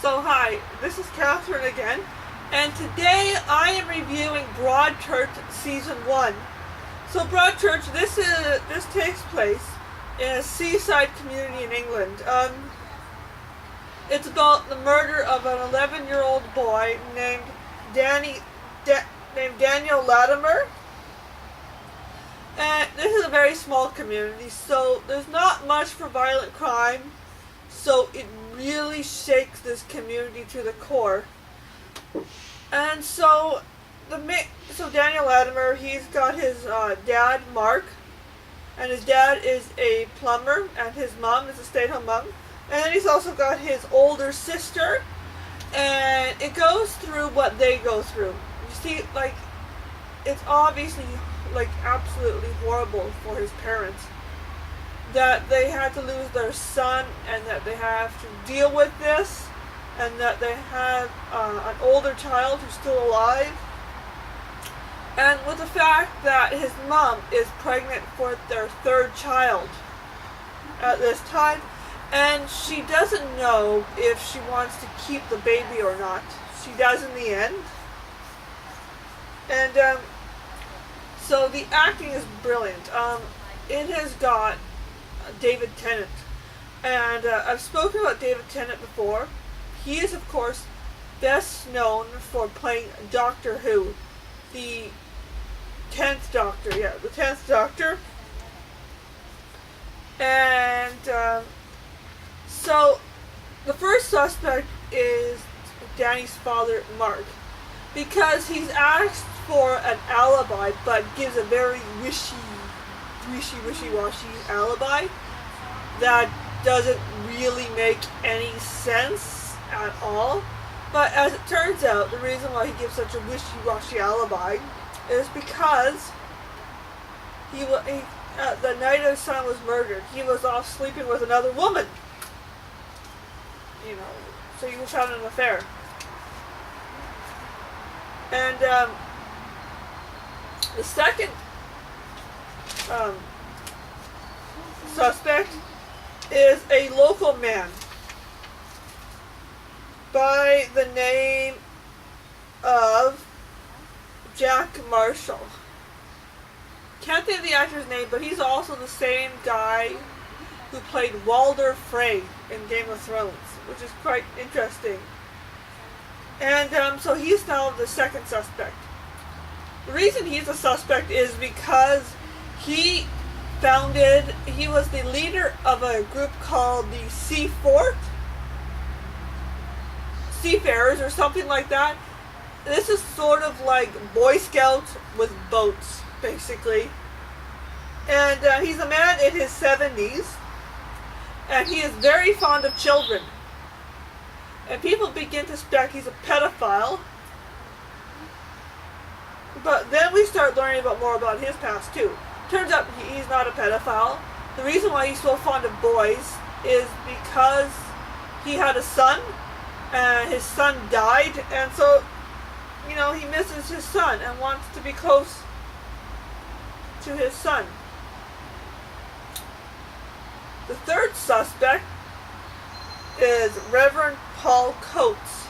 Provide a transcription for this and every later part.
So hi, this is Catherine again, and today I am reviewing Broadchurch Season 1. So Broadchurch, this takes place in a seaside community in England. It's about the murder of an 11-year-old boy named Daniel Latimer. And this is a very small community, so there's not much for violent crime. So it really shakes this community to the core. And so Daniel Latimer, he's got his dad, Mark, and his dad is a plumber, and his mom is a stay-at-home mom. And then he's also got his older sister, and it goes through what they go through. You see, like, it's obviously, like, absolutely horrible for his parents that they had to lose their son, and that they have to deal with this, and that they have an older child who's still alive, and with the fact that his mom is pregnant for their third child at this time, and she doesn't know if she wants to keep the baby or not. She does in the end. And so the acting is brilliant. It has got David Tennant, and I've spoken about David Tennant before. He is, of course, best known for playing Doctor Who, the 10th Doctor. Yeah, the 10th Doctor. And so the first suspect is Danny's father, Mark, because he's asked for an alibi, but gives a very wishy-washy alibi that doesn't really make any sense at all. But as it turns out, the reason why he gives such a wishy-washy alibi is because the night his son was murdered, he was off sleeping with another woman. You know, so he was having an affair. And the second suspect is a local man by the name of Jack Marshall. Can't think of the actor's name, but he's also the same guy who played Walder Frey in Game of Thrones, which is quite interesting. And so he's now the second suspect. The reason he's a suspect is because he was the leader of a group called the Seafarers or something like that. This is sort of like Boy Scouts with boats, basically. And he's a man in his 70s, and he is very fond of children. And people begin to suspect he's a pedophile. But then we start learning more about his past too. Turns out he's not a pedophile. The reason why he's so fond of boys is because he had a son, and his son died, and so, you know, he misses his son and wants to be close to his son. The third suspect is Reverend Paul Coates.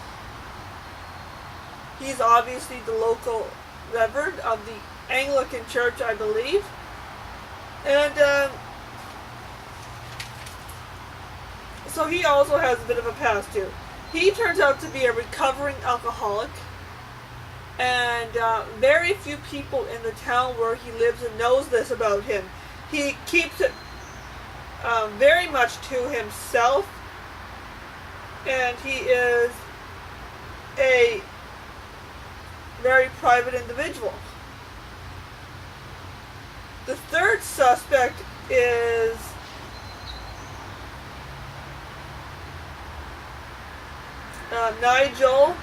He's obviously the local reverend of the Anglican Church, I believe. And so he also has a bit of a past too. He turns out to be a recovering alcoholic, and very few people in the town where he lives and knows this about him. He keeps it very much to himself, and he is a very private individual. The third suspect is Nigel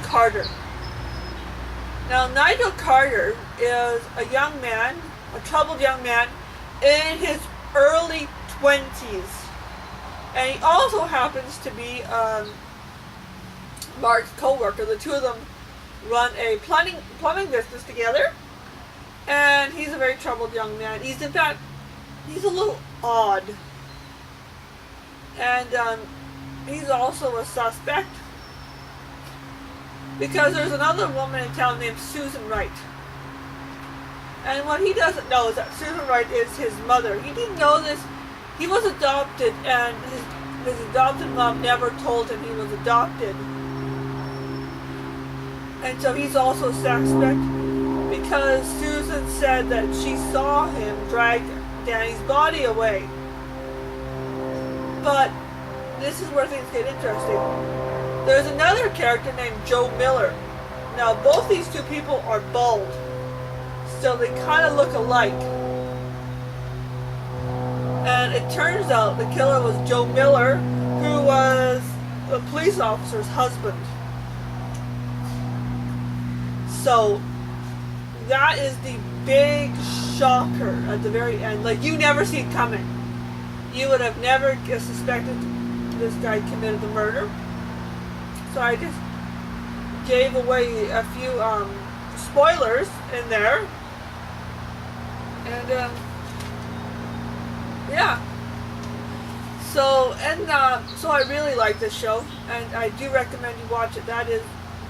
Carter. Now, Nigel Carter is a young man, a troubled young man in his early 20s. And he also happens to be Mark's co-worker. The two of them run a plumbing business together. And he's a very troubled young man. He's a little odd. and he's also a suspect because there's another woman in town named Susan Wright. And what he doesn't know is that Susan Wright is his mother. He didn't know this. He was adopted, and his adopted mom never told him he was adopted. And so he's also a suspect because Susan said that she saw him drag Danny's body away. But this is where things get interesting. There's another character named Joe Miller. Now, both these two people are bald, so they kind of look alike. And it turns out the killer was Joe Miller, who was a police officer's husband. So that is the big shocker at the very end. Like, you never see it coming. You would have never suspected this guy committed the murder. So I just gave away a few spoilers in there. And yeah. So I really like this show, and I do recommend you watch it. That is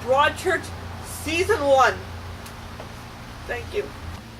Broadchurch Season 1. Thank you.